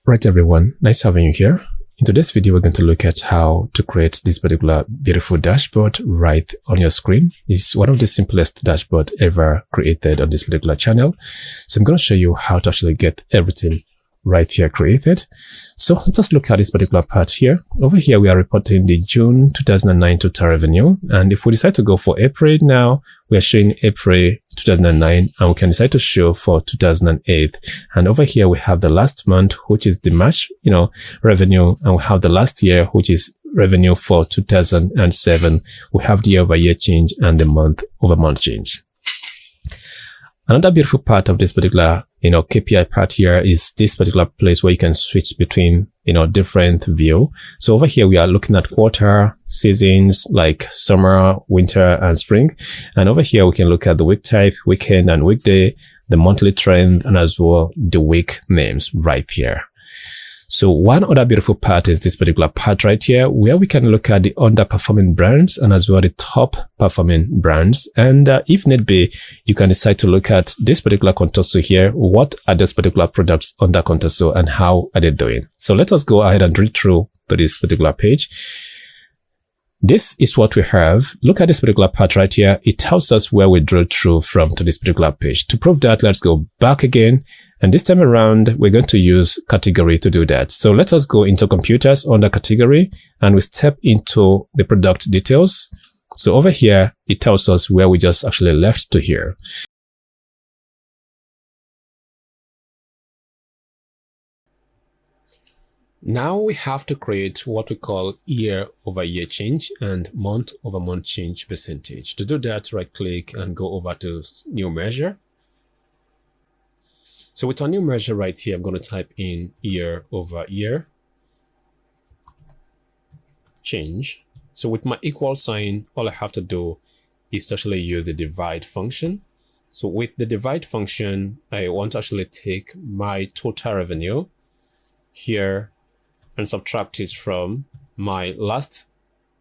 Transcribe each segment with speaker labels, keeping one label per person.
Speaker 1: Right, everyone, nice having you here. In today's video, we're going to look at how to create this particular beautiful dashboard right on your screen. It's one of the simplest dashboard ever created on this particular channel. So I'm going to show you how to actually get everything right here created. So let us look at this particular part here. Over here, we are reporting the June 2009 total revenue. And if we decide to go for April now, we are showing April 2009, and we can decide to show for 2008. And over here, we have the last month, which is the March, revenue. And we have the last year, which is revenue for 2007. We have the year-over-year change and the month-over-month change. Another beautiful part of this particular, KPI part here is this particular place where you can switch between, different view. So over here, we are looking at quarter, seasons like summer, winter, and spring. And over here, we can look at the week type, weekend, and weekday, the monthly trend, and as well the week names right here. So one other beautiful part is this particular part right here, where we can look at the underperforming brands and as well the top performing brands. And if need be, you can decide to look at this particular contoso here. What are those particular products under contoso and how are they doing? So let us go ahead and read through to this particular page. This is what we have. Look at this particular part right here. It tells us where we drill through from to this particular page. To prove that, let's go back again. And this time around, we're going to use category to do that. So let us go into computers under category and we step into the product details. So over here, it tells us where we just actually left to here. Now we have to create what we call year-over-year change and month-over-month change percentage. To do that, right-click and go over to New Measure. So with our new measure right here, I'm going to type in year-over-year change. So with my equal sign, all I have to do is to actually use the divide function. So with the divide function, I want to actually take my total revenue here and subtract it from my last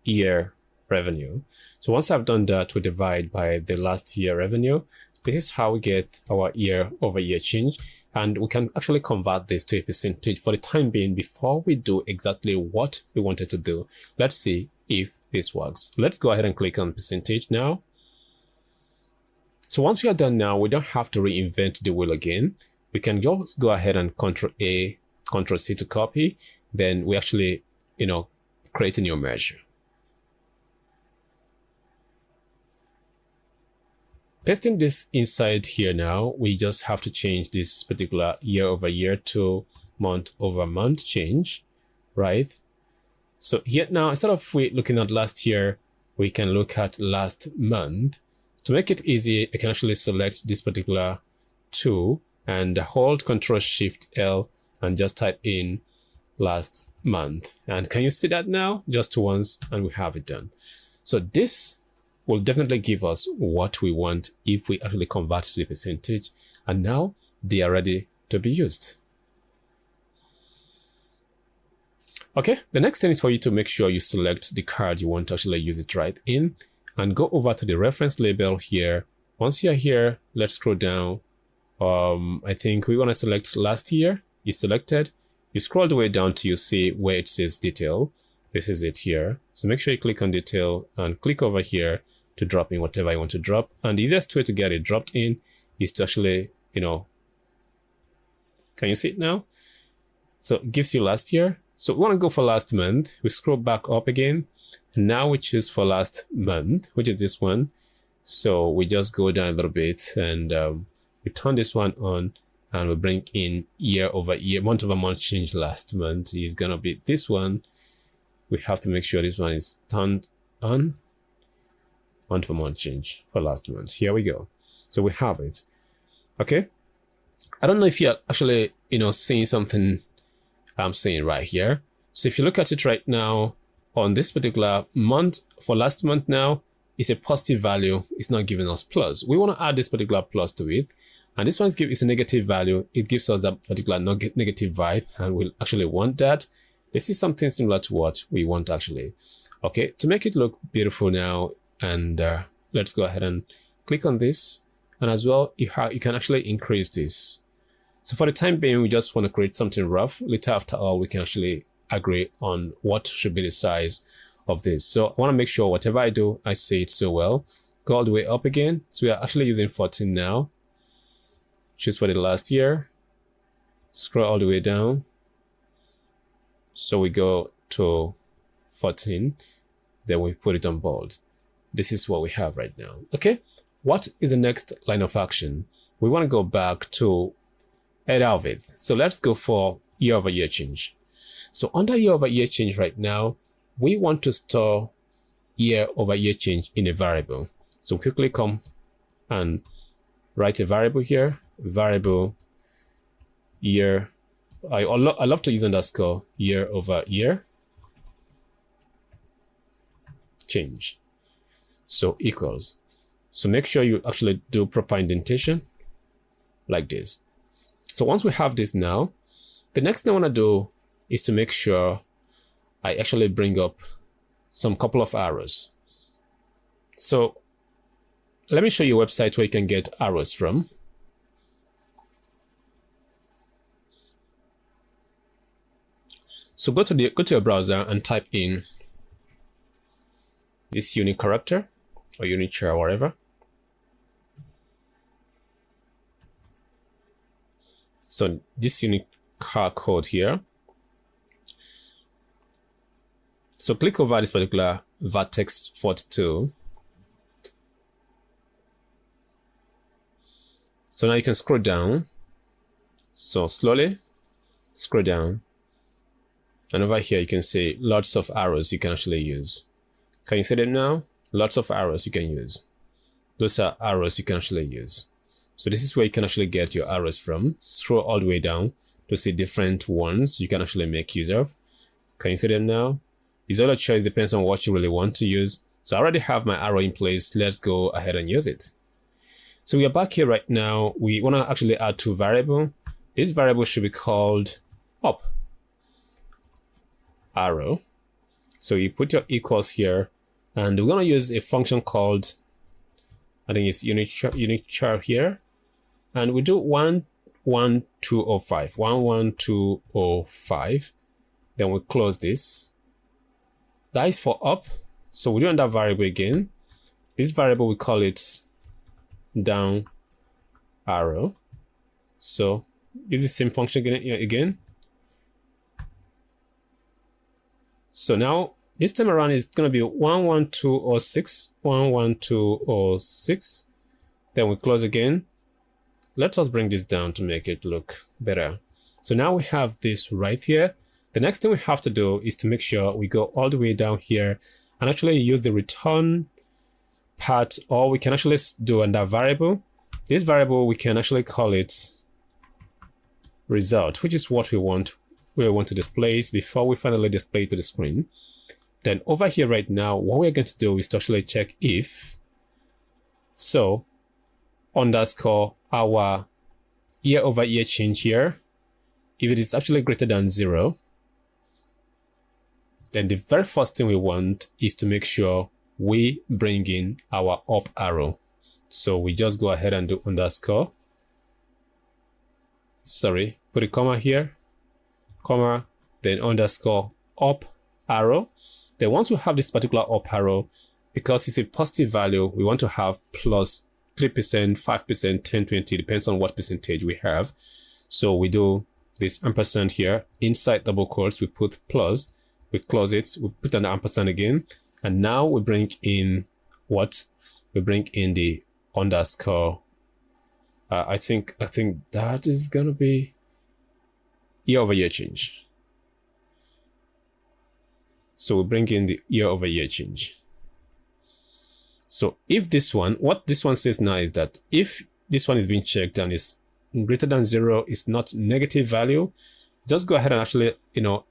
Speaker 1: year revenue. So once I've done that, we divide by the last year revenue. This is how we get our year-over-year change. And we can actually convert this to a percentage for the time being before we do exactly what we wanted to do. Let's see if this works. Let's go ahead and click on percentage now. So once we are done now, we don't have to reinvent the wheel again. We can just go ahead and Ctrl-A, Ctrl-C to copy. Then we actually, create a new measure. Pasting this inside here now, we just have to change this particular year-over-year to month-over-month change, right? So here now, instead of looking at last year, we can look at last month. To make it easy, I can actually select this particular tool and hold Ctrl-Shift-L and just type in last month. And can you see that now? Just once, and we have it done. So this will definitely give us what we want if we actually convert to the percentage. And now they are ready to be used. Okay, the next thing is for you to make sure you select the card you want to actually use it right in and go over to the reference label here. Once you're here, let's scroll down. I think we want to select last year. It's selected. You scroll the way down till you see where it says detail. This is it here. So make sure you click on detail and click over here to drop in whatever you want to drop. And the easiest way to get it dropped in is to actually, can you see it now? So it gives you last year. So we want to go for last month. We scroll back up again. And now we choose for last month, which is this one. So we just go down a little bit and we turn this one on and we bring in year-over-year, month-over-month change last month is going to be this one. We have to make sure this one is turned on. Month-over-month change for last month. Here we go. So we have it. Okay. I don't know if you're actually, seeing something I'm saying right here. So if you look at it right now on this particular month, for last month now, it's a positive value. It's not giving us plus. We want to add this particular plus to it. And this one is a negative value. It gives us a particular negative vibe, and we'll actually want that. This is something similar to what we want actually. Okay, to make it look beautiful now, and let's go ahead and click on this. And as well, you can actually increase this. So for the time being, we just want to create something rough. Later, after all, we can actually agree on what should be the size of this. So I want to make sure whatever I do, I say it so well. Go all the way up again. So we are actually using 14 now. Choose for the last year. Scroll all the way down. So we go to 14. Then we put it on bold. This is what we have right now. Okay. What is the next line of action? We want to go back to head of it. So let's go for year-over-year change. So under year-over-year change right now, we want to store year-over-year change in a variable. So quickly come and write a variable here, variable year. I love to use underscore year-over-year change. So equals. So make sure you actually do proper indentation like this. So once we have this now, the next thing I want to do is to make sure I actually bring up some couple of arrows. So let me show you a website where you can get arrows from. So go to your browser and type in this unique character or unique char or whatever. So this unique code here. So click over this particular vertex 42. So now you can scroll down. So slowly scroll down. And over here you can see lots of arrows you can actually use. Can you see them now? Lots of arrows you can use. Those are arrows you can actually use. So this is where you can actually get your arrows from. Scroll all the way down to see different ones you can actually make use of. Can you see them now? It's all a choice, depends on what you really want to use. So I already have my arrow in place. Let's go ahead and use it. So we are back here right now. We want to actually add two variables. This variable should be called up arrow. So you put your equals here, and we're going to use a function called, I think it's unique char here. And we do 11205, 11205. Then we close this. That is for up. So we do that variable again. This variable, we call it down arrow. So use the same function again. So now this time around is going to be 11206, 11206. Then we close again. Let us bring this down to make it look better. So now we have this right here. The next thing we have to do is to make sure we go all the way down here and actually use the return part, or we can actually do under variable. This variable, we can actually call it result, which is what we want to display before we finally display it to the screen. Then over here right now, what we're going to do is to actually check if so underscore our year-over-year change here. If it is actually greater than 0, then the very first thing we want is to make sure we bring in our up arrow. So we just go ahead and do underscore. Sorry, put a comma here, comma, then underscore up arrow. Then once we have this particular up arrow, because it's a positive value, we want to have plus 3%, 5%, 10, 20, depends on what percentage we have. So we do this ampersand here. Inside double quotes, we put plus, we close it, we put an ampersand again. And now we bring in what? We bring in the underscore. I think that is going to be year-over-year change. So we bring in the year-over-year change. So if this one, what this one says now is that if this one is being checked and is greater than 0, is not negative value, just go ahead and actually,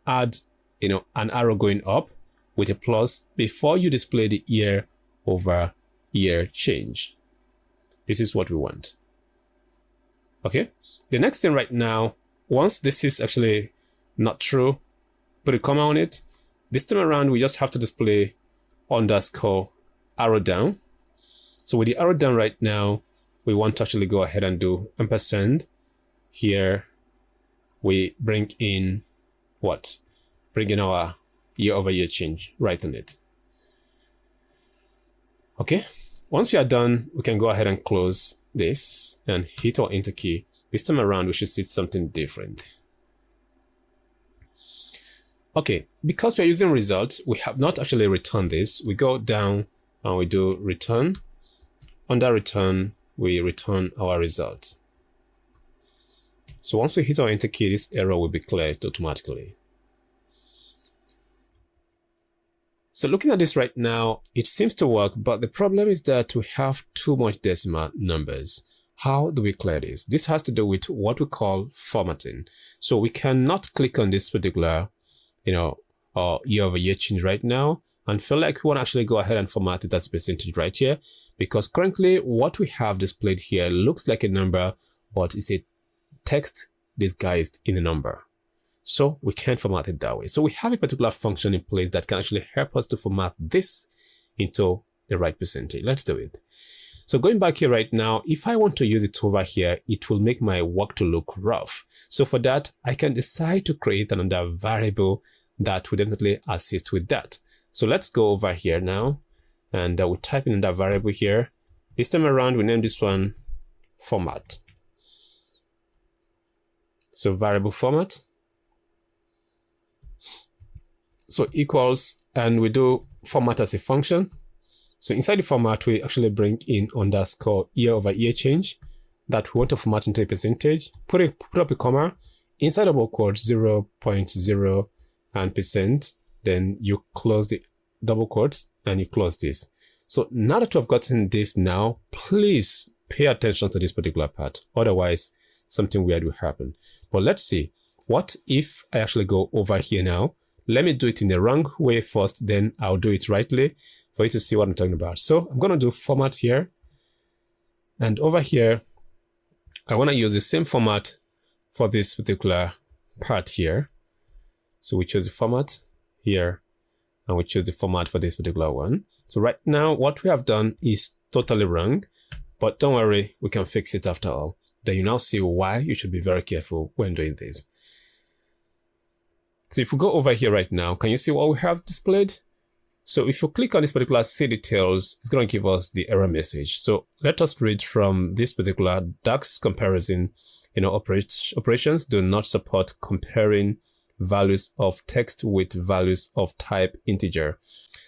Speaker 1: add, an arrow going up with a plus before you display the year-over-year change. This is what we want. Okay. The next thing right now, once this is actually not true, put a comma on it. This time around, we just have to display underscore arrow down. So with the arrow down right now, we want to actually go ahead and do ampersand here, we bring in what? Bring in our year-over-year change right on it. Okay, once we are done, we can go ahead and close this and hit our enter key. This time around, we should see something different. Okay, because we're using results, we have not actually returned this. We go down and we do return. Under return, we return our results. So once we hit our enter key, this error will be cleared automatically. So looking at this right now, it seems to work, but the problem is that we have too much decimal numbers. How do we clear this? This has to do with what we call formatting. So we cannot click on this particular, year-over-year change right now and feel like we want to actually go ahead and format it as a percentage right here, because currently what we have displayed here looks like a number, but it's a text disguised in a number. So we can't format it that way. So we have a particular function in place that can actually help us to format this into the right percentage. Let's do it. So going back here right now, if I want to use it over here, it will make my work to look rough. So for that, I can decide to create another variable that will definitely assist with that. So let's go over here now and we'll type in another variable here. This time around, we name this one format. So variable format. So equals, and we do format as a function. So inside the format, we actually bring in underscore year-over-year change that we want to format into a percentage. Put up a comma inside double quotes 0.0 and percent. Then you close the double quotes and you close this. So now that we've gotten this now, please pay attention to this particular part. Otherwise, something weird will happen. But let's see. What if I actually go over here now? Let me do it in the wrong way first, then I'll do it rightly for you to see what I'm talking about. So I'm going to do format here. And over here, I want to use the same format for this particular part here. So we choose the format here and we choose the format for this particular one. So right now, what we have done is totally wrong, but don't worry, we can fix it after all. Then you now see why you should be very careful when doing this. So if we go over here right now, can you see what we have displayed? So if you click on this particular see details, it's going to give us the error message. So let us read from this particular DAX comparison. Operations do not support comparing values of text with values of type integer.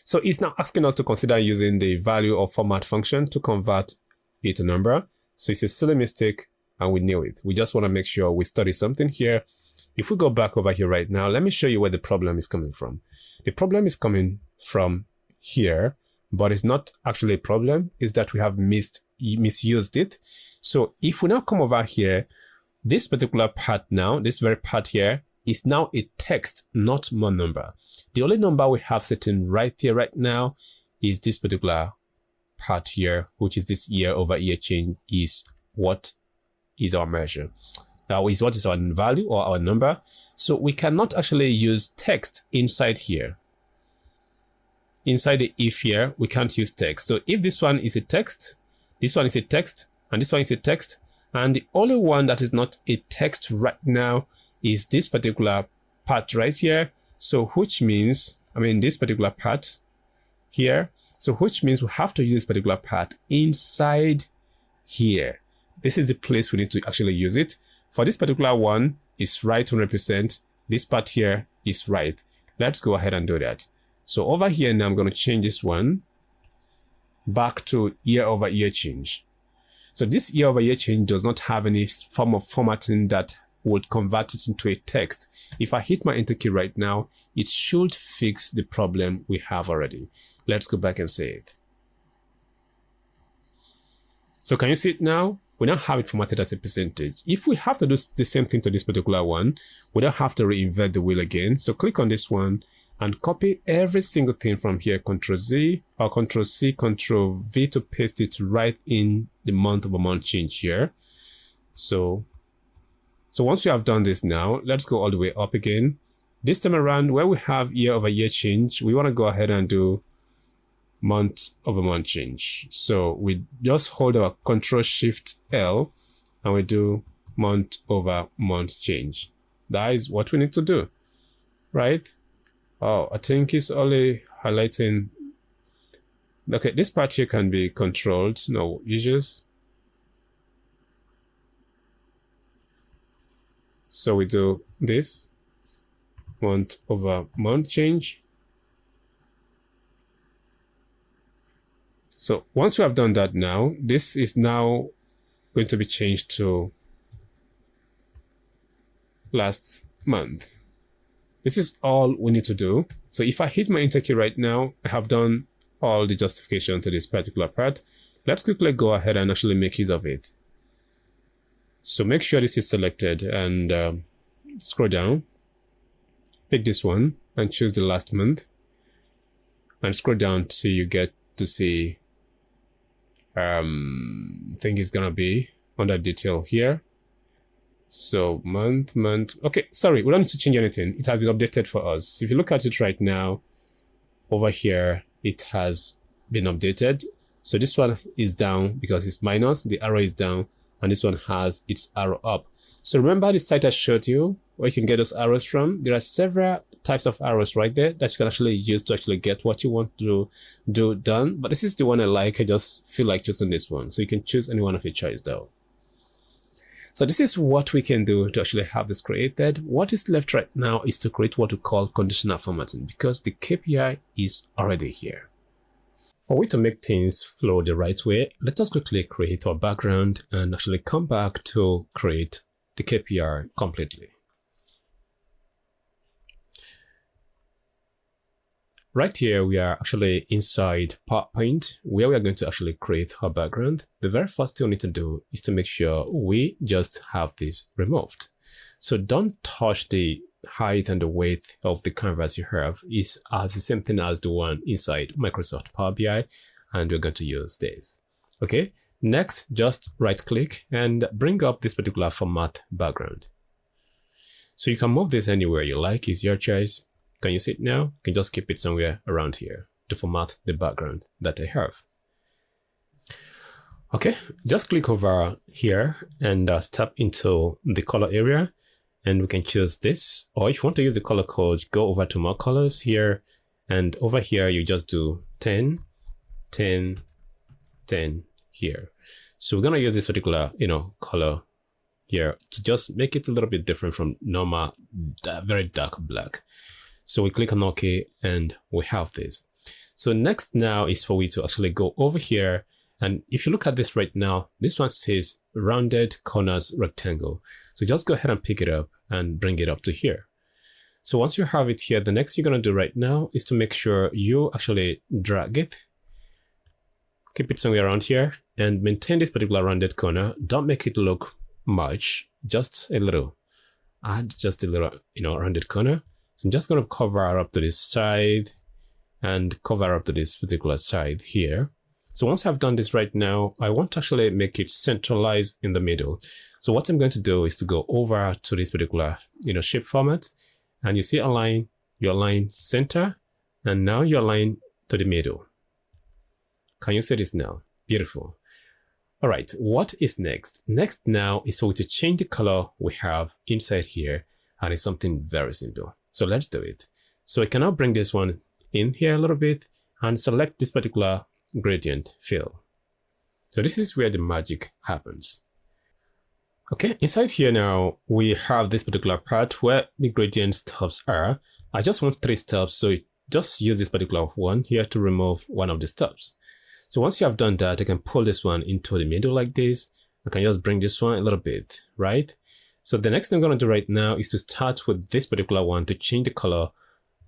Speaker 1: So it's now asking us to consider using the value of format function to convert it to number. So it's a silly mistake and we knew it. We just want to make sure we study something here. If we go back over here right now, let me show you where the problem is coming from. The problem is coming from here, but it's not actually a problem. It's that we have misused it. So if we now come over here, this particular part now, this very part here, is now a text, not more number. The only number we have sitting right here right now is this particular part here, which is this year-over-year change, is what is our measure. Now is what is our value or our number. So we cannot actually use text inside here. Inside the if here, we can't use text. So if this one is a text, this one is a text, and this one is a text, and the only one that is not a text right now is this particular part right here. So which means, this particular part here. So which means we have to use this particular part inside here. This is the place we need to actually use it. For this particular one, it's right 100%. This part here is right. Let's go ahead and do that. So over here now, I'm going to change this one back to year-over-year change. So this year-over-year change does not have any form of formatting that would convert it into a text. If I hit my enter key right now, it should fix the problem we have already. Let's go back and see it. So can you see it now? We now have it formatted as a percentage. If we have to do the same thing to this particular one, we don't have to reinvert the wheel again. So click on this one and copy every single thing from here, Ctrl Z or Ctrl C, Ctrl V to paste it right in the month over month change here. So once we have done this now, let's go all the way up again. This time around, where we have year over year change, we want to go ahead and do month over month change. So we just hold our Ctrl Shift L and we do month over month change. That is what we need to do, right? Oh, I think it's only highlighting. Okay, this part here can be controlled. No issues. So we do this month over month change. So once we have done that now, this is now going to be changed to last month. This is all we need to do. So if I hit my enter key right now, I have done all the justification to this particular part. Let's quickly go ahead and actually make use of it. So make sure this is selected and scroll down, pick this one and choose the last month and scroll down till you get to see I think it's gonna be under detail here. So month. Okay, sorry, we don't need to change anything. It has been updated for us. If you look at it right now, over here, it has been updated. So this one is down because it's minus, the arrow is down, and this one has its arrow up. So remember the site I showed you where you can get those arrows from? There are several types of arrows right there that you can actually use to actually get what you want to do done. But this is the one I like. I just feel like choosing this one. So you can choose any one of your choice though. So this is what we can do to actually have this created. What is left right now is to create what we call conditional formatting because the KPI is already here. For we to make things flow the right way, let us quickly create our background and actually come back to create the KPI completely. Right here, we are actually inside PowerPoint where we are going to actually create our background. The very first thing we need to do is to make sure we just have this removed. So don't touch the height and the width of the canvas you have. It's the same thing as the one inside Microsoft Power BI, and we're going to use this. Okay, next, just right click and bring up this particular format background. So you can move this anywhere you like, it's your choice. Can you see it now? You can just keep it somewhere around here to format the background that I have. Okay, just click over here and step into the color area and we can choose this. Or if you want to use the color code, go over to more colors here, and over here you just do 10, 10, 10 here. So we're gonna use this particular, color here to just make it a little bit different from normal, very dark black. So we click on OK and we have this. So next now is for we to actually go over here. And if you look at this right now, this one says rounded corners rectangle. So just go ahead and pick it up and bring it up to here. So once you have it here, the next thing you're going to do right now is to make sure you actually drag it, keep it somewhere around here and maintain this particular rounded corner. Don't make it look much, just a little. Add just a little, rounded corner. So I'm just going to cover up to this side and cover up to this particular side here. So once I've done this right now, I want to actually make it centralized in the middle. So what I'm going to do is to go over to this particular, shape format, and you see align, you align center, and now you align to the middle. Can you see this now? Beautiful. All right, what is next? Next now is for we to change the color we have inside here, and it's something very simple. So let's do it. So I can now bring this one in here a little bit and select this particular gradient fill. So this is where the magic happens. Okay, inside here now, we have this particular part where the gradient steps are. I just want 3 steps, so just use this particular one here to remove one of the steps. So once you have done that, I can pull this one into the middle like this. I can just bring this one a little bit, right? So the next thing I'm going to do right now is to start with this particular one to change the color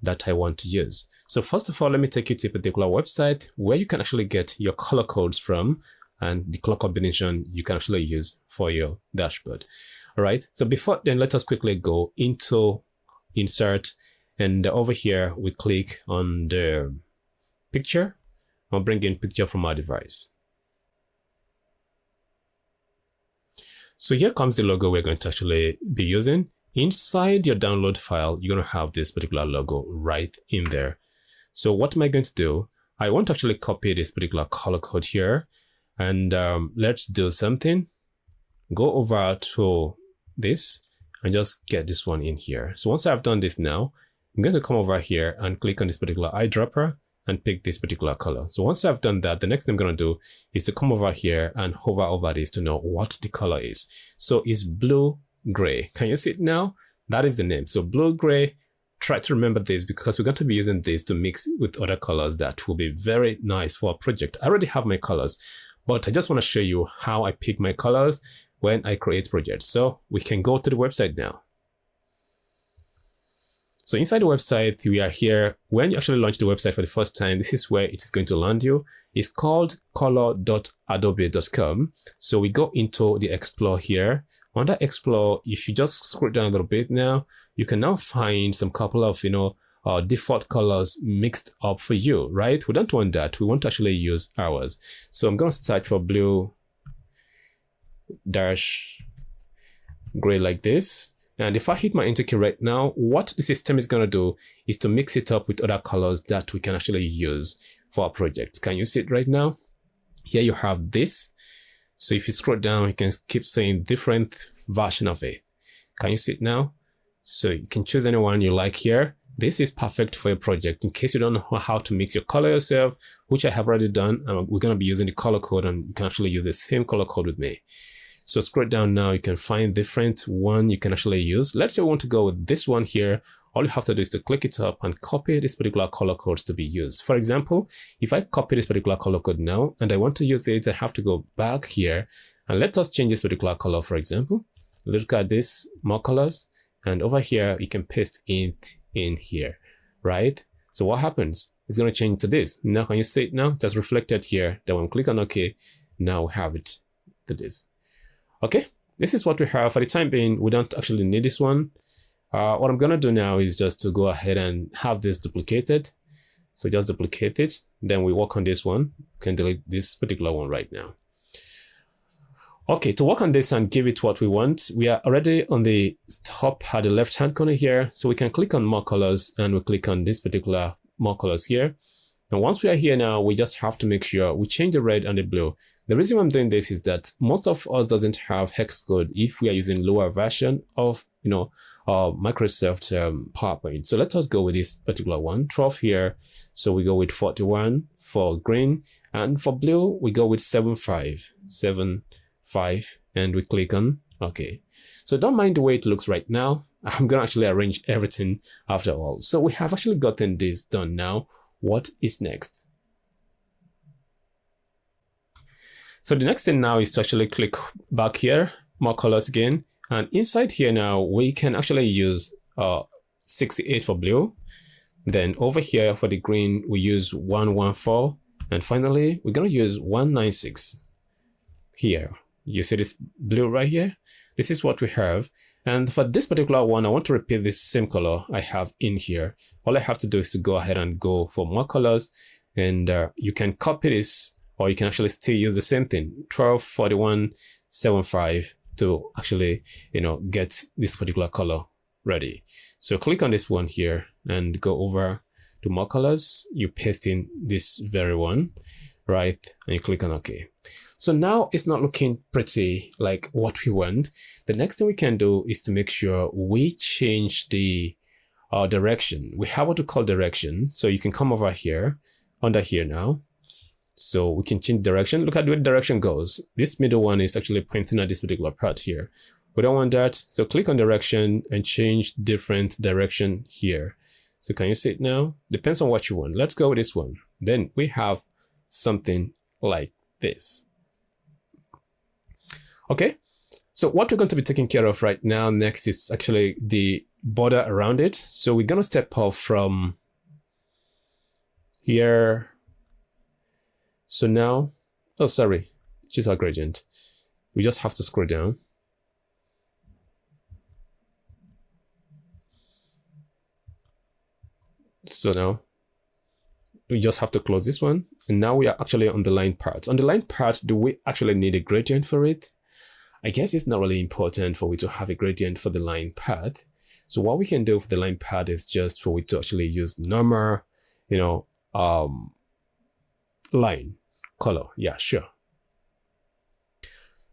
Speaker 1: that I want to use. So first of all, let me take you to a particular website where you can actually get your color codes from and the color combination you can actually use for your dashboard. All right. So before then, let us quickly go into insert, and over here we click on the picture. I'll bring in picture from our device. So here comes the logo we're going to actually be using. Inside your download file, you're going to have this particular logo right in there. So what am I going to do? I want to actually copy this particular color code here, and let's do something. Go over to this and just get this one in here. So once I've done this now, I'm going to come over here and click on this particular eyedropper and pick this particular color. So once I've done that, the next thing I'm going to do is to come over here and hover over this to know what the color is. So it's blue gray. Can you see it now? That is the name. So blue gray. Try to remember this because we're going to be using this to mix with other colors that will be very nice for our project. I already have my colors, but I just want to show you how I pick my colors when I create projects. So we can go to the website now. So inside the website, we are here. When you actually launch the website for the first time, this is where it's going to land you. It's called color.adobe.com. So we go into the Explore here. Under Explore, if you just scroll down a little bit now, you can now find some couple of, default colors mixed up for you, right? We don't want that. We want to actually use ours. So I'm going to search for blue dash gray like this. And if I hit my enter key right now, what the system is going to do is to mix it up with other colors that we can actually use for our project. Can you see it right now? Here you have this. So if you scroll down, you can keep saying different version of it. Can you see it now? So you can choose anyone you like here. This is perfect for a project. In case you don't know how to mix your color yourself, which I have already done, we're going to be using the color code and you can actually use the same color code with me. So scroll down now, you can find different one you can actually use. Let's say we want to go with this one here. All you have to do is to click it up and copy this particular color codes to be used. For example, if I copy this particular color code now and I want to use it, I have to go back here and let us change this particular color. For example, look at this, more colors, and over here, you can paste it in here, right? So what happens? It's going to change to this. Now, can you see it now? That's reflected here. Then when we click on OK, now we have it to this. Okay, this is what we have. For the time being, we don't actually need this one. What I'm going to do now is just to go ahead and have this duplicated. So just duplicate it. Then we work on this one. We can delete this particular one right now. Okay, to work on this and give it what we want, we are already on the top at the left-hand corner here. So we can click on more colors and we click on this particular more colors here. And once we are here now, we just have to make sure we change the red and the blue. The reason why I'm doing this is that most of us doesn't have hex code if we are using lower version of, Microsoft PowerPoint. So let us go with this particular one, 12 here. So we go with 41 for green, and for blue, we go with 75, and we click on OK. So don't mind the way it looks right now. I'm going to actually arrange everything after all. So we have actually gotten this done now. What is next? So the next thing now is to actually click back here, more colors again. And inside here now, we can actually use 68 for blue. Then over here for the green, we use 114. And finally, we're going to use 196 here. You see this blue right here? This is what we have. And for this particular one, I want to repeat this same color I have in here. All I have to do is to go ahead and go for more colors. And you can copy this, or you can actually still use the same thing, 12, 41, 75 to actually, get this particular color ready. So click on this one here and go over to more colors. You paste in this very one, right? And you click on OK. So now it's not looking pretty like what we want. The next thing we can do is to make sure we change the direction. We have what we call direction. So you can come over here, under here now. So we can change direction. Look at where the direction goes. This middle one is actually pointing at this particular part here. We don't want that. So click on direction and change different direction here. So can you see it now? Depends on what you want. Let's go with this one. Then we have something like this. Okay, so what we're going to be taking care of right now next is actually the border around it. So we're going to step off from here. So now, oh, sorry, choose our gradient. We just have to scroll down. So now we just have to close this one. And now we are actually on the line part. On the line part, do we actually need a gradient for it? I guess it's not really important for we to have a gradient for the line path. So what we can do for the line path is just for we to actually use normal, line color. Yeah, sure.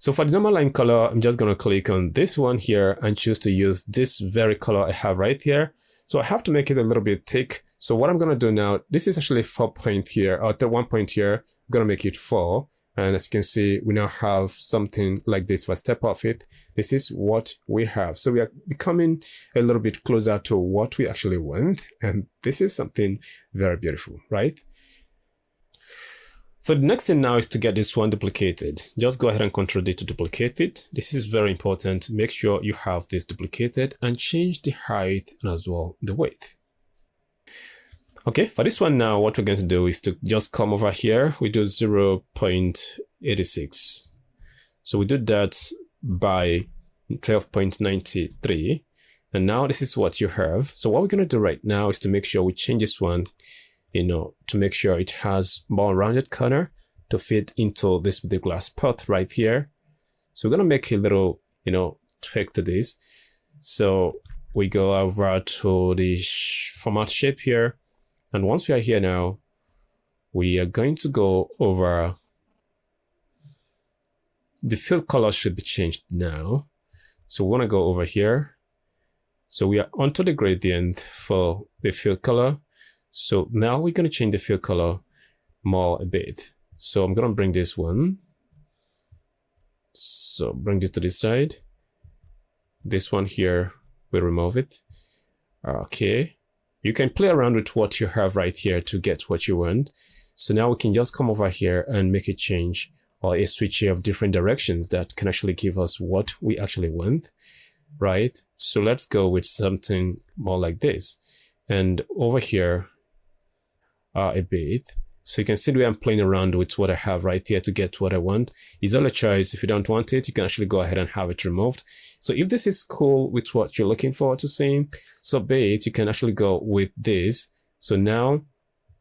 Speaker 1: So for the normal line color, I'm just going to click on this one here and choose to use this very color I have right here. So I have to make it a little bit thick. So what I'm going to do now, this is actually 4 point here, or the 1 point here. I'm going to make it 4. And as you can see, we now have something like this. If I step off it, this is what we have. So we are becoming a little bit closer to what we actually want. And this is something very beautiful, right? So the next thing now is to get this one duplicated. Just go ahead and Ctrl D to duplicate it. This is very important. Make sure you have this duplicated and change the height and as well the width. Okay, for this one now, what we're going to do is to just come over here. We do 0.86. So we do that by 12.93. And now this is what you have. So what we're going to do right now is to make sure we change this one, to make sure it has more rounded corner to fit into this particular spot right here. So we're going to make a little, tweak to this. So we go over to the format shape here. And once we are here now, we are going to go over the fill color should be changed now. So we want to go over here. So we are onto the gradient for the fill color. So now we're going to change the fill color more a bit. So I'm going to bring this one. So bring this to this side. This one here, we'll remove it. Okay. You can play around with what you have right here to get what you want. So now we can just come over here and make a change or a switch here of different directions that can actually give us what we actually want, right? So let's go with something more like this. And over here, a bit. So you can see the way I'm playing around with what I have right here to get what I want. It's all a choice. If you don't want it, you can actually go ahead and have it removed. So if this is cool with what you're looking forward to seeing, so be it, you can actually go with this. So now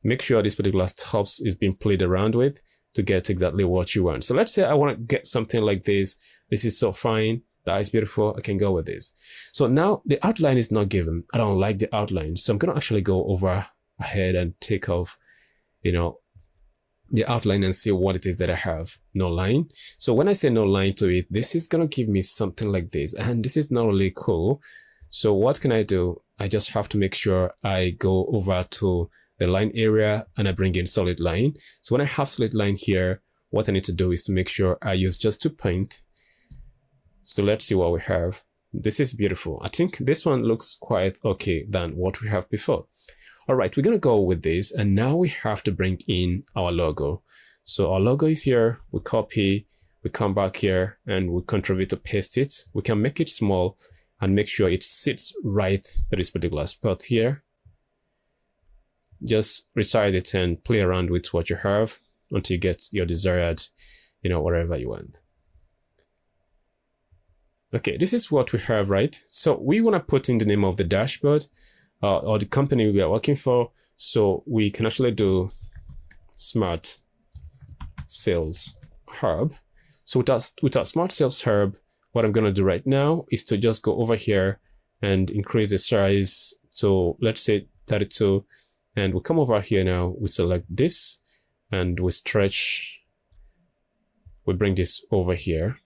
Speaker 1: make sure this particular stops is being played around with to get exactly what you want. So let's say I want to get something like this. This is so fine. That is beautiful. I can go with this. So now the outline is not given. I don't like the outline. So I'm going to actually go over ahead and take off, the outline and see what it is that I have. No line. So when I say no line to it, this is going to give me something like this. And this is not really cool. So what can I do? I just have to make sure I go over to the line area and I bring in solid line. So when I have solid line here, what I need to do is to make sure I use just 2 points. So let's see what we have. This is beautiful. I think this one looks quite okay than what we have before. All right, we're going to go with this. And now we have to bring in our logo. So our logo is here. We copy, we come back here and we Ctrl V to paste it. We can make it small and make sure it sits right at this particular spot here. Just resize it and play around with what you have until you get your desired, whatever you want. Okay, this is what we have, right? So we want to put in the name of the dashboard or the company we are working for. So we can actually do Smart Sales Hub. So with our Smart Sales Hub, what I'm going to do right now is to just go over here and increase the size to, let's say, 32. And we come over here now, we select this and we stretch, we bring this over here.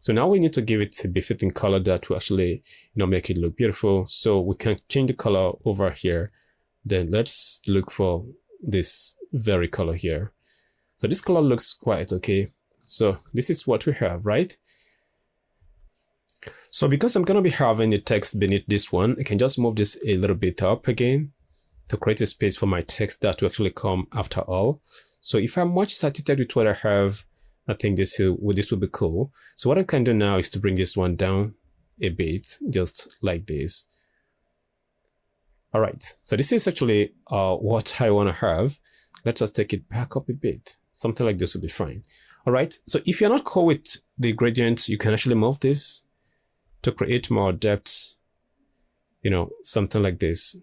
Speaker 1: So now we need to give it a befitting color that will actually, make it look beautiful. So we can change the color over here. Then let's look for this very color here. So this color looks quite okay. So this is what we have, right? So because I'm going to be having the text beneath this one, I can just move this a little bit up again to create a space for my text that will actually come after all. So if I'm much satisfied with what I have, I think this will be cool. So what I can do now is to bring this one down a bit, just like this. All right, so this is actually what I want to have. Let's just take it back up a bit. Something like this will be fine. All right, so if you're not cool with the gradient, you can actually move this to create more depth, something like this.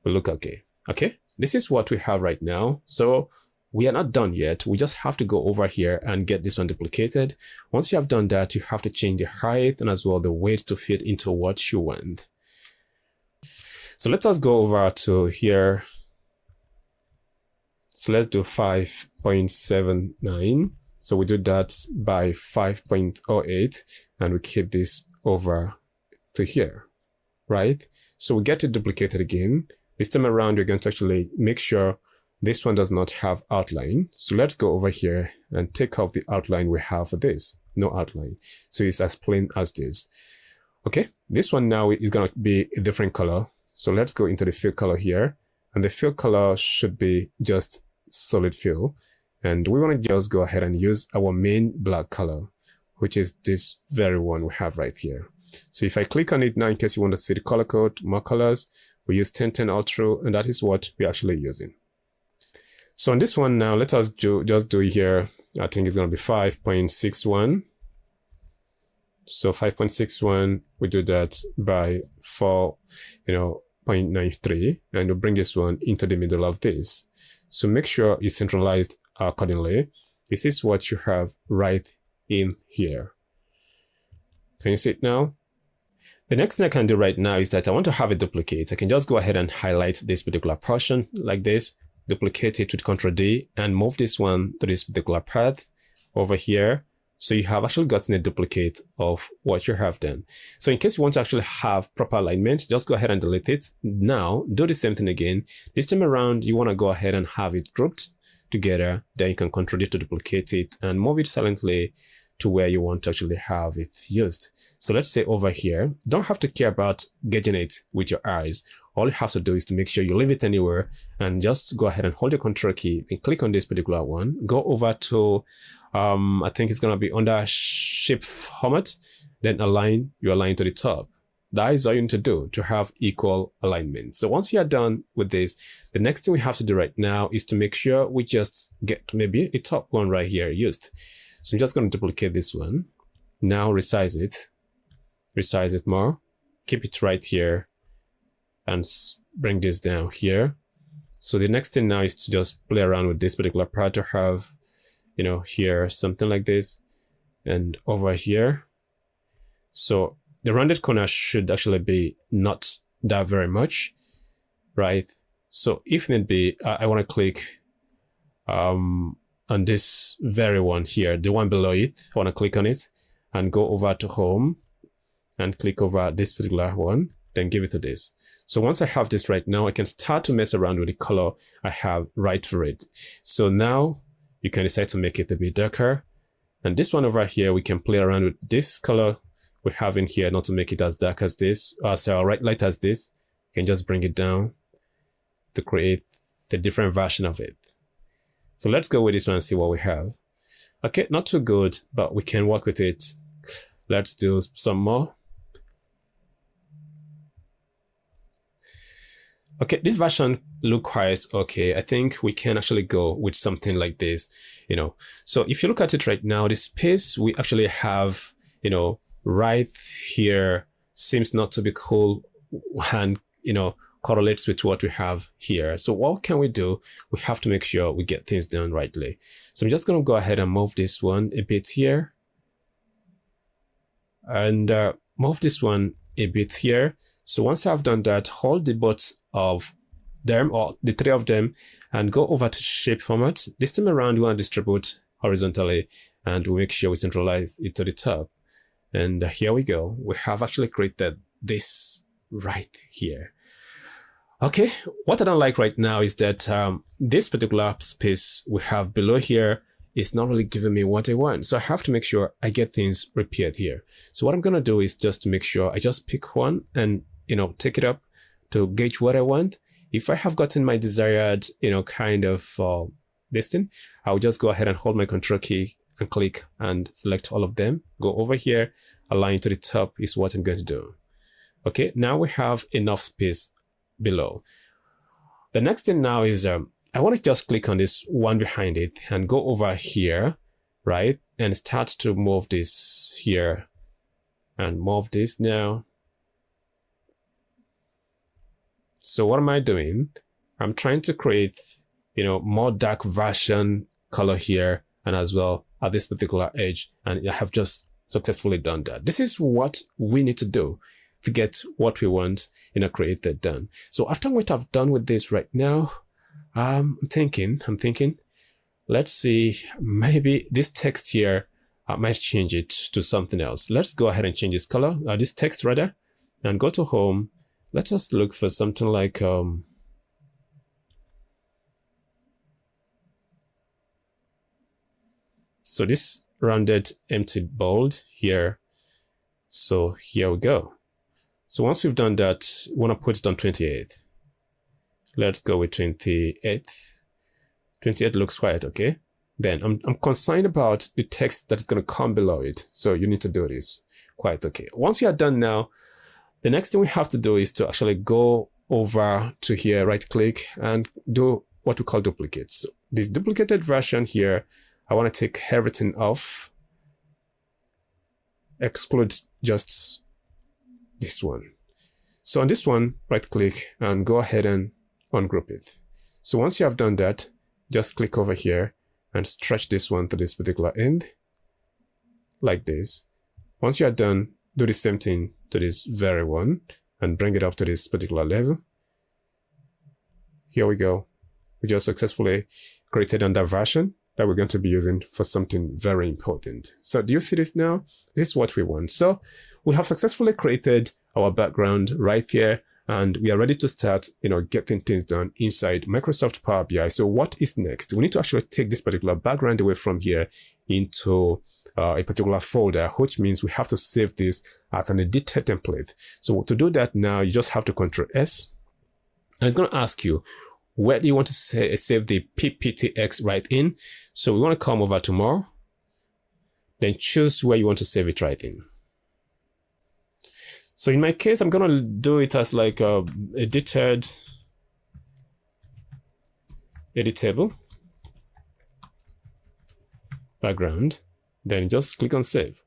Speaker 1: Will look okay. Okay, this is what we have right now. So we are not done yet. We just have to go over here and get this one duplicated. Once you have done that, you have to change the height and as well the weight to fit into what you want. So let us go over to here. So let's do 5.79 So we do that by 5.08 and we keep this over to here, right? So we get it duplicated again. This time around, we're going to actually make sure this one does not have outline. So let's go over here and take off the outline we have for this. No outline. So it's as plain as this. Okay, this one now is going to be a different color. So let's go into the fill color here. And the fill color should be just solid fill. And we want to just go ahead and use our main black color, which is this very one we have right here. So if I click on it now, in case you want to see the color code, more colors, we use 1010 all through, and that is what we're actually using. So on this one now, let us just do it here. I think it's going to be 5.61. So 5.61, we do that by 4.93, and we'll bring this one into the middle of this. So make sure it's centralized accordingly. This is what you have right in here. Can you see it now? The next thing I can do right now is that I want to have a duplicate. I can just go ahead and highlight this particular portion like this, duplicate it with Ctrl D, and move this one to this particular path over here. So you have actually gotten a duplicate of what you have done. So in case you want to actually have proper alignment, just go ahead and delete it. Now do the same thing again. This time around, you want to go ahead and have it grouped together. Then you can Ctrl D to duplicate it and move it silently to where you want to actually have it used. So let's say over here, don't have to care about gauging it with your eyes. All you have to do is to make sure you leave it anywhere and just go ahead and hold the Ctrl key and click on this particular one. Go over to, I think it's going to be under shape format, then align, you align to the top. That is all you need to do to have equal alignment. So once you are done with this, the next thing we have to do right now is to make sure we just get maybe the top one right here used. So I'm just going to duplicate this one. Now resize it more, keep it right here, and bring this down here. So the next thing now is to just play around with this particular part to have, here, something like this, and over here. So the rounded corner should actually be not that very much, right? So if need be, I want to click on this very one here, the one below it. I want to click on it and go over to home and click over this particular one, then give it to this. So once I have this right now, I can start to mess around with the color I have right for it. So now you can decide to make it a bit darker. And this one over here, we can play around with this color we have in here, not to make it as dark as this, light as this. You can just bring it down to create the different version of it. So let's go with this one and see what we have. Okay, not too good, but we can work with it. Let's do some more. Okay, this version look quite okay. I think we can actually go with something like this, So if you look at it right now, the space we actually have, right here seems not to be cool and, correlates with what we have here. So what can we do? We have to make sure we get things done rightly. So I'm just going to go ahead and move this one a bit here and move this one a bit here. So once I've done that, hold the both of them or the three of them and go over to shape format. This time around, we want to distribute horizontally and we'll make sure we centralize it to the top. And here we go. We have actually created this right here. Okay, what I don't like right now is that this particular space we have below here is not really giving me what I want. So I have to make sure I get things repaired here. So what I'm going to do is just to make sure I just pick one and, take it up to gauge what I want. If I have gotten my desired, kind of this thing, I'll just go ahead and hold my Control key and click and select all of them. Go over here, align to the top is what I'm going to do. Okay, now we have enough space below. The next thing now is I want to just click on this one behind it and go over here, right? And start to move this here and move this now. So what am I doing? I'm trying to create, more dark version color here and as well at this particular edge. And I have just successfully done that. This is what we need to do to get what we want, created done. So after what I've done with this right now, I'm thinking, let's see, maybe this text here, I might change it to something else. Let's go ahead and change this color, this text rather, and go to home. Let's just look for something like, so this rounded empty bold here. So here we go. So once we've done that, we want to put it on 28th. Let's go with 28th. 28 looks quiet, okay? Then I'm concerned about the text that is going to come below it. So you need to do this quite okay. Once we are done now, the next thing we have to do is to actually go over to here, right click, and do what we call duplicates. So this duplicated version here, I want to take everything off, exclude just this one. So on this one, right click and go ahead and ungroup it. So once you have done that, just click over here and stretch this one to this particular end, like this. Once you are done, do the same thing to this very one and bring it up to this particular level. Here we go. We just successfully created another version that we're going to be using for something very important. So do you see this now? This is what we want. So we have successfully created our background right here, and we are ready to start, getting things done inside Microsoft Power BI. So what is next? We need to actually take this particular background away from here into a particular folder, which means we have to save this as an edited template. So to do that now, you just have to Control S, and it's going to ask you, where do you want to save the PPTX right in? So we want to come over to More, then choose where you want to save it right in. So in my case, I'm going to do it as like a editable background, then just click on save.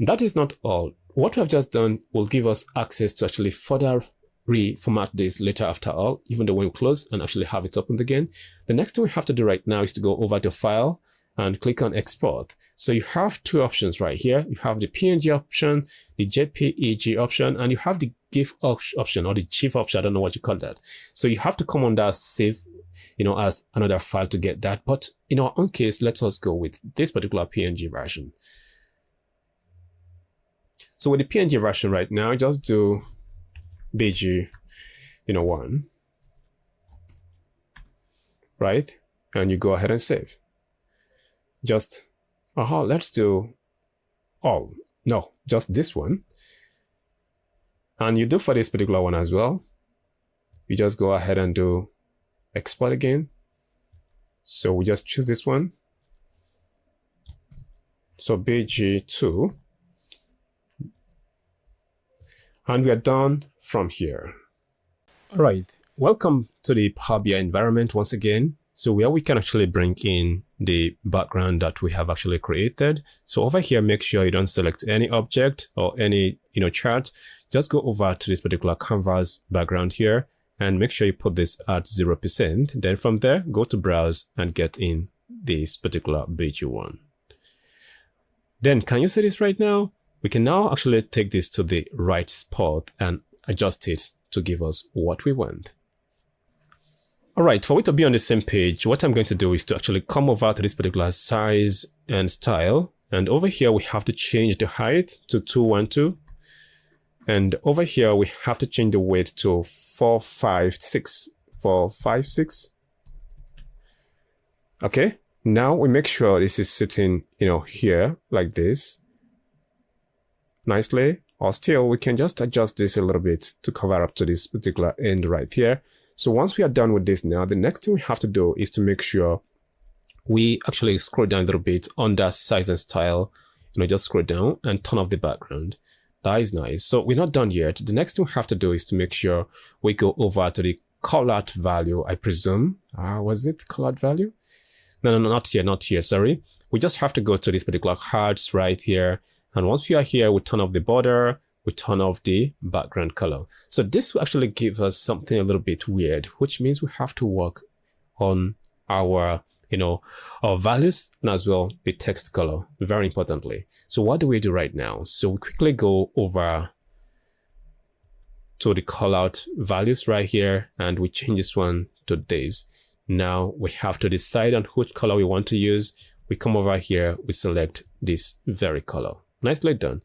Speaker 1: That is not all. What we have just done will give us access to actually further reformat this later after all, even though when we close and actually have it opened again. The next thing we have to do right now is to go over to File and click on Export. So you have two options right here. You have the PNG option, the JPEG option, and you have the GIF option, or the GIF option. I don't know what you call that. So you have to come on that save, as another file to get that. But in our own case, let us go with this particular PNG version. So with the PNG version right now, just do BG, 1, right? And you go ahead and save. Just, let's do all. No, just this one. And you do for this particular one as well. You just go ahead and do export again. So we just choose this one. So BG2. And we are done from here. All right, welcome to the Power BI environment once again. So where we can actually bring in the background that we have actually created. So over here, make sure you don't select any object or any chart. Just go over to this particular canvas background here and make sure you put this at 0%. Then from there, go to browse and get in this particular BG1. Then can you see this right now? We can now actually take this to the right spot and adjust it to give us what we want. All right, for it to be on the same page, what I'm going to do is to actually come over to this particular size and style. And over here, we have to change the height to 212. And over here, we have to change the weight to 456. 456. Okay, now we make sure this is sitting, here like this nicely. Or still, we can just adjust this a little bit to cover up to this particular end right here. So once we are done with this now, the next thing we have to do is to make sure we actually scroll down a little bit under size and style. Just scroll down and turn off the background. That is nice. So we're not done yet. The next thing we have to do is to make sure we go over to the colored value, I presume. Was it colored value? No, not here, sorry. We just have to go to this particular cards right here. And once we are here, we turn off the border, we turn off the background color. So this will actually give us something a little bit weird, which means we have to work on our, our values and as well the text color, very importantly. So what do we do right now? So we quickly go over to the callout values right here, and we change this one to this. Now we have to decide on which color we want to use. We come over here, we select this very color. Nicely done.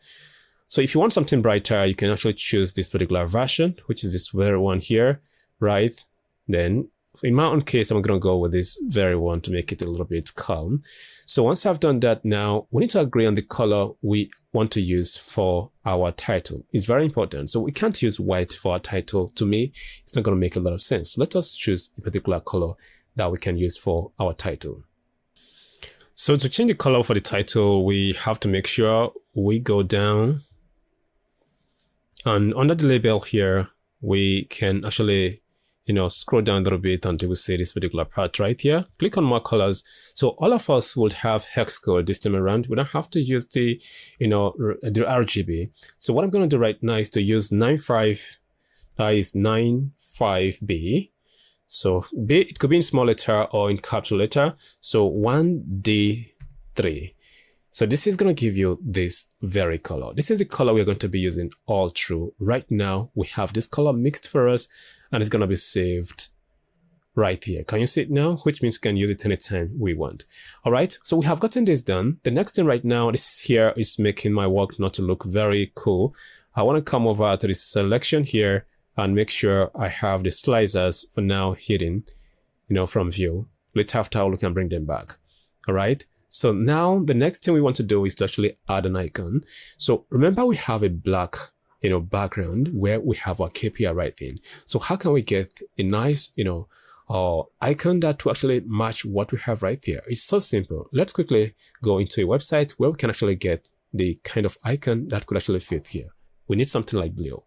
Speaker 1: So if you want something brighter, you can actually choose this particular version, which is this very one here, right? Then in my own case, I'm going to go with this very one to make it a little bit calm. So once I've done that, now we need to agree on the color we want to use for our title. It's very important. So we can't use white for our title. To me, it's not going to make a lot of sense. Let us choose a particular color that we can use for our title. So to change the color for the title, we have to make sure we go down, and under the label here, we can actually, scroll down a little bit until we see this particular part right here. Click on more colors. So all of us would have hex code this time around. We don't have to use the, the RGB. So what I'm going to do right now is to use 95, that is 95B. So B, it could be in small letter or in capital letter. So 1D3. So this is going to give you this very color. This is the color we're going to be using all through. Right now, we have this color mixed for us, and it's going to be saved right here. Can you see it now? Which means we can use it anytime we want. All right, so we have gotten this done. The next thing right now, this here is making my work not to look very cool. I want to come over to this selection here and make sure I have the slicers for now hidden, from view. Later after, we can bring them back. All right. So now the next thing we want to do is to actually add an icon. So remember we have a black, background where we have our KPI right in. So how can we get a nice, icon that will actually match what we have right there? It's so simple. Let's quickly go into a website where we can actually get the kind of icon that could actually fit here. We need something like blue.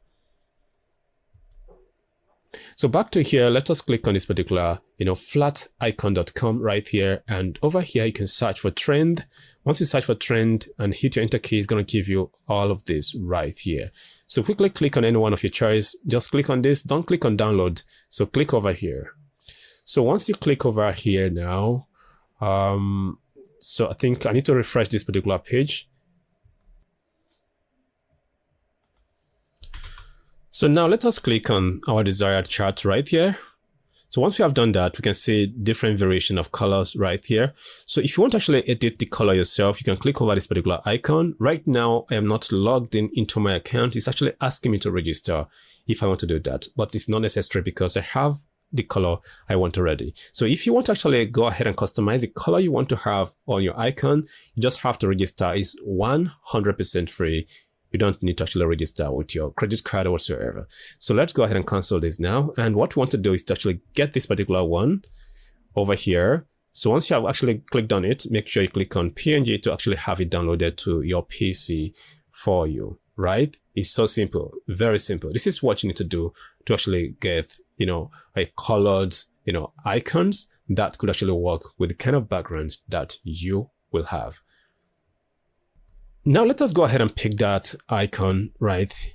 Speaker 1: So back to here, let us click on this particular, flaticon.com right here. And over here, you can search for trend. Once you search for trend and hit your enter key, it's going to give you all of this right here. So quickly click on any one of your choice. Just click on this. Don't click on download. So click over here. So once you click over here now, so I think I need to refresh this particular page. So now let us click on our desired chart right here. So once we have done that, we can see different variation of colors right here. So if you want to actually edit the color yourself, you can click over this particular icon. Right now, I am not logged into my account. It's actually asking me to register if I want to do that, but it's not necessary because I have the color I want already. So if you want to actually go ahead and customize the color you want to have on your icon, you just have to register. It's 100% free. You don't need to actually register with your credit card or whatsoever. So let's go ahead and cancel this now. And what we want to do is to actually get this particular one over here. So once you have actually clicked on it, make sure you click on PNG to actually have it downloaded to your PC for you, right? It's so simple, very simple. This is what you need to do to actually get, a colored, icons that could actually work with the kind of background that you will have. Now let us go ahead and pick that icon, right,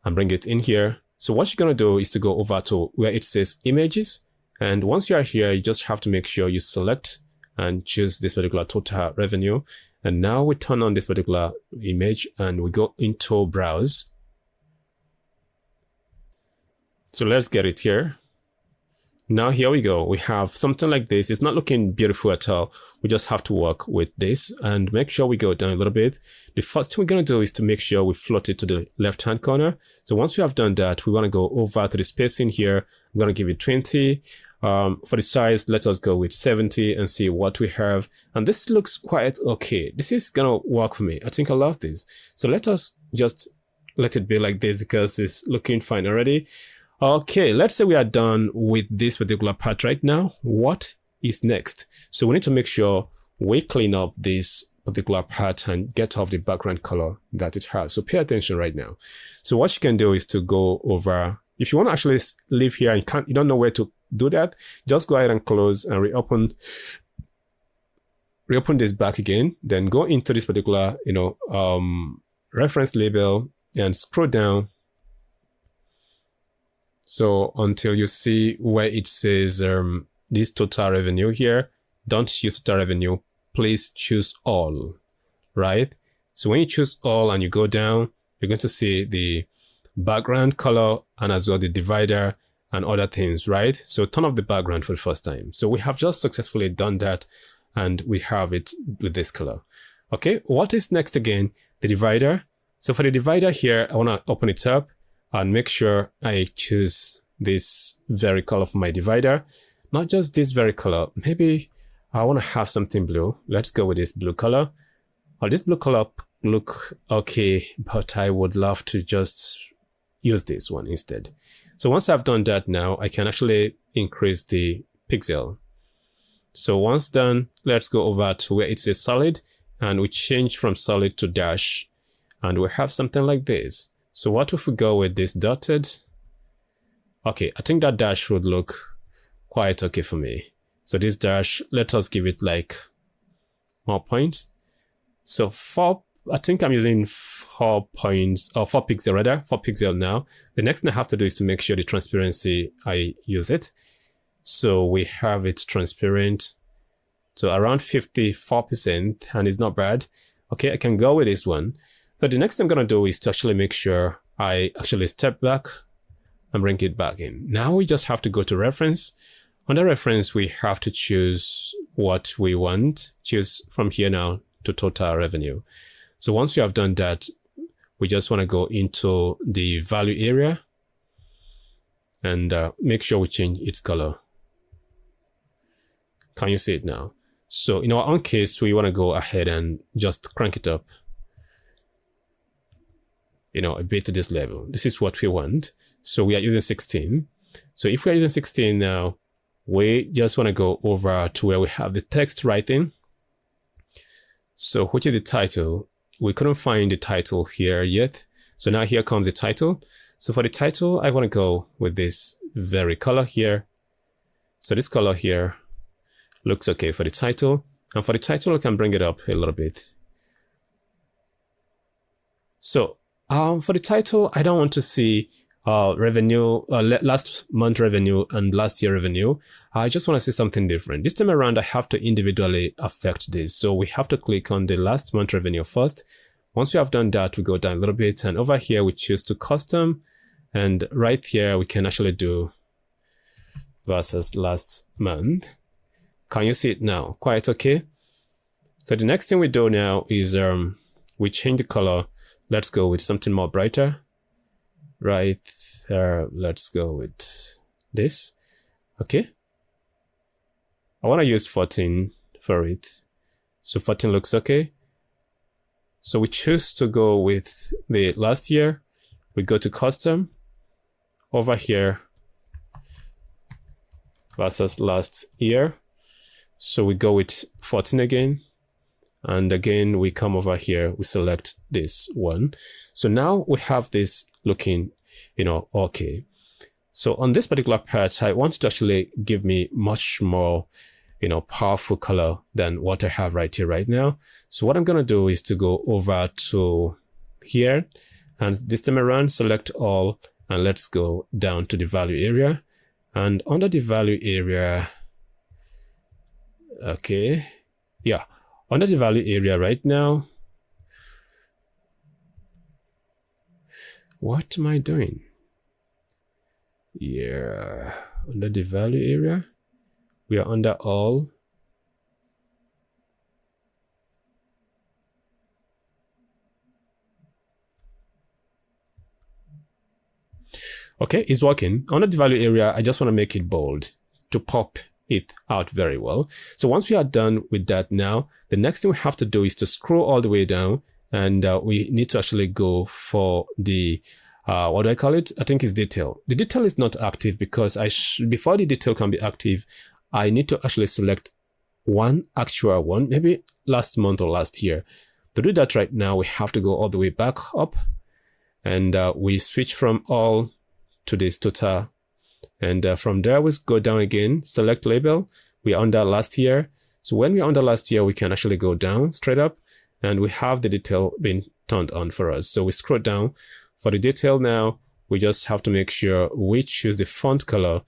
Speaker 1: and bring it in here. So what you're going to do is to go over to where it says images. And once you are here, you just have to make sure you select and choose this particular total revenue. And now we turn on this particular image and we go into browse. So let's get it here. Now here we go. We have something like this. It's not looking beautiful at all. We just have to work with this and make sure we go down a little bit. The first thing we're going to do is to make sure we float it to the left-hand corner. So once we have done that, we want to go over to the spacing here. I'm going to give it 20. For the size, let us go with 70 and see what we have. And this looks quite okay. This is going to work for me. I think I love this. So let us just let it be like this because it's looking fine already. Okay, let's say we are done with this particular part right now. What is next? So we need to make sure we clean up this particular part and get off the background color that it has. So pay attention right now. So what you can do is to go over. If you want to actually leave here and you don't know where to do that, just go ahead and close and reopen this back again. Then go into this particular, reference label and scroll down. So until you see where it says this total revenue here, don't use total revenue. Please choose all, right? So when you choose all and you go down, you're going to see the background color and as well the divider and other things, right? So turn off the background for the first time. So we have just successfully done that, and we have it with this color. Okay, what is next again? The divider. So for the divider here, I want to open it up and make sure I choose this very color for my divider. Not just this very color, maybe I want to have something blue. Let's go with this blue color. Oh, this blue color look okay, but I would love to just use this one instead. So once I've done that now, I can actually increase the pixel. So once done, let's go over to where it says solid, and we change from solid to dash, and we have something like this. So what if we go with this dotted? Okay, I think that dash would look quite okay for me. So this dash, let us give it like more points. So I think I'm using 4 points, or 4 pixel rather, 4 pixel now. The next thing I have to do is to make sure the transparency, I use it. So we have it transparent to around 54%, and it's not bad. Okay, I can go with this one. So the next thing I'm gonna do is to actually make sure I actually step back and bring it back in. Now we just have to go to reference. Under reference, we have to choose what we want. Choose from here now to total revenue. So once we have done that, we just want to go into the value area and make sure we change its color. Can you see it now? So in our own case, we want to go ahead and just crank it up, a bit to this level. This is what we want. So we are using 16. So if we are using 16 now, we just want to go over to where we have the text writing. So which is the title? We couldn't find the title here yet. So now here comes the title. So for the title, I want to go with this very color here. So this color here looks okay for the title. And for the title, I can bring it up a little bit. So for the title, I don't want to see revenue, last month revenue and last year revenue. I just want to see something different. This time around, I have to individually affect this. So we have to click on the last month revenue first. Once we have done that, we go down a little bit, and over here we choose to custom, and right here we can actually do versus last month. Can you see it now? Quite okay. So the next thing we do now is we change the color. Let's go with something more brighter. Right there, let's go with this. Okay. I want to use 14 for it. So 14 looks okay. So we choose to go with the last year. We go to custom. Over here, versus last year. So we go with 14 again. And again, we come over here, we select this one. So now we have this looking, okay. So on this particular part, I want to actually give me much more, powerful color than what I have right here right now. So what I'm going to do is to go over to here, and this time around, select all, and let's go down to the value area. And under the value area, okay, yeah. Under the value area right now, what am I doing? Yeah, under the value area, we are under all. Okay, it's working. Under the value area, I just want to make it bold to pop it out very well. So once we are done with that now, the next thing we have to do is to scroll all the way down, and we need to actually go for the what do I call it? I think it's detail. The detail is not active because before the detail can be active, I need to actually select one actual one, maybe last month or last year. To do that right now, we have to go all the way back up, and we switch from all to this total. And from there, we go down again, select label. We're under last year. So when we're under last year, we can actually go down straight up, and we have the detail being turned on for us. So we scroll down. For the detail now, we just have to make sure we choose the font color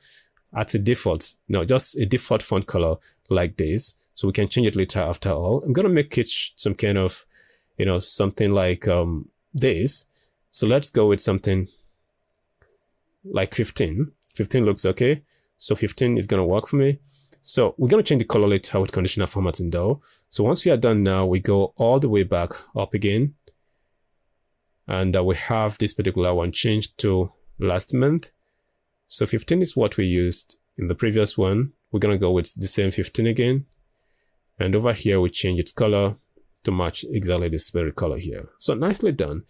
Speaker 1: at the default. No, just a default font color like this. So we can change it later after all. I'm going to make it some kind of, something like this. So let's go with something like 15. 15 looks okay. So 15 is going to work for me. So we're going to change the color later with conditional formatting though. So once we are done now, we go all the way back up again. And we have this particular one changed to last month. So 15 is what we used in the previous one. We're going to go with the same 15 again. And over here, we change its color to match exactly this very color here. So nicely done.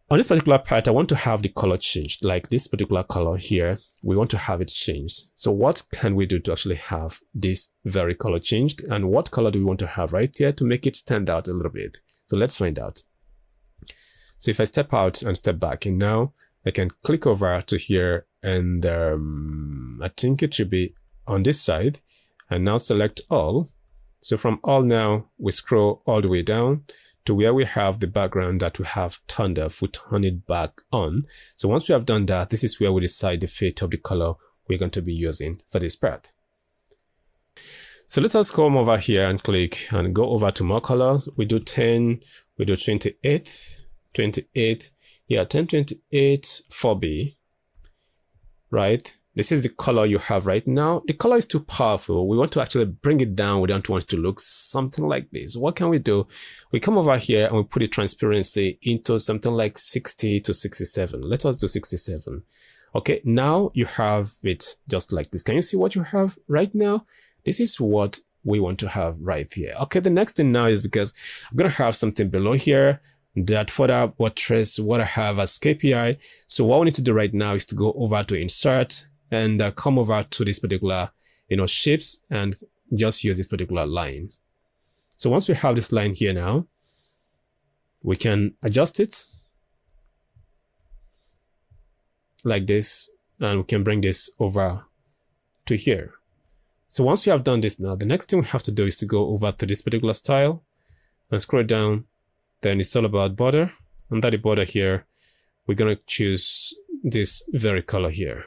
Speaker 1: On this particular part, I want to have the color changed, like this particular color here. We want to have it changed. So what can we do to actually have this very color changed? And what color do we want to have right here to make it stand out a little bit? So let's find out. So if I step out and step back, and now I can click over to here, and I think it should be on this side, and now select all. So from all now, we scroll all the way down to where we have the background that we have turned off. We turn it back on. So once we have done that, this is where we decide the fate of the color we're going to be using for this part. So let us come over here and click and go over to more colors. We do 10, we do 28, 28, yeah, 1028 4B, right? This is the color you have right now. The color is too powerful. We want to actually bring it down. We don't want it to look something like this. What can we do? We come over here and we put the transparency into something like 60 to 67. Let us do 67. Okay, now you have it just like this. Can you see what you have right now? This is what we want to have right here. Okay, the next thing now is because I'm going to have something below here that further buttress what I have as KPI. So what we need to do right now is to go over to insert and come over to this particular, shapes and just use this particular line. So once we have this line here now, we can adjust it like this, and we can bring this over to here. So once we have done this now, the next thing we have to do is to go over to this particular style and scroll down. Then it's all about border. Under the border here, we're going to choose this very color here.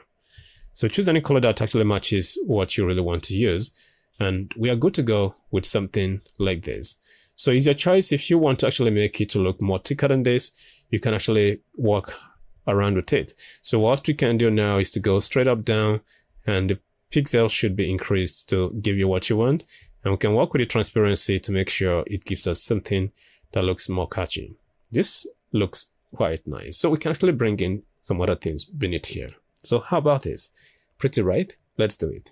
Speaker 1: So choose any color that actually matches what you really want to use. And we are good to go with something like this. So it's your choice. If you want to actually make it to look more thicker than this, you can actually work around with it. So what we can do now is to go straight up, down, and the pixel should be increased to give you what you want. And we can work with the transparency to make sure it gives us something that looks more catchy. This looks quite nice. So we can actually bring in some other things beneath here. So how about this? Pretty, right? Let's do it.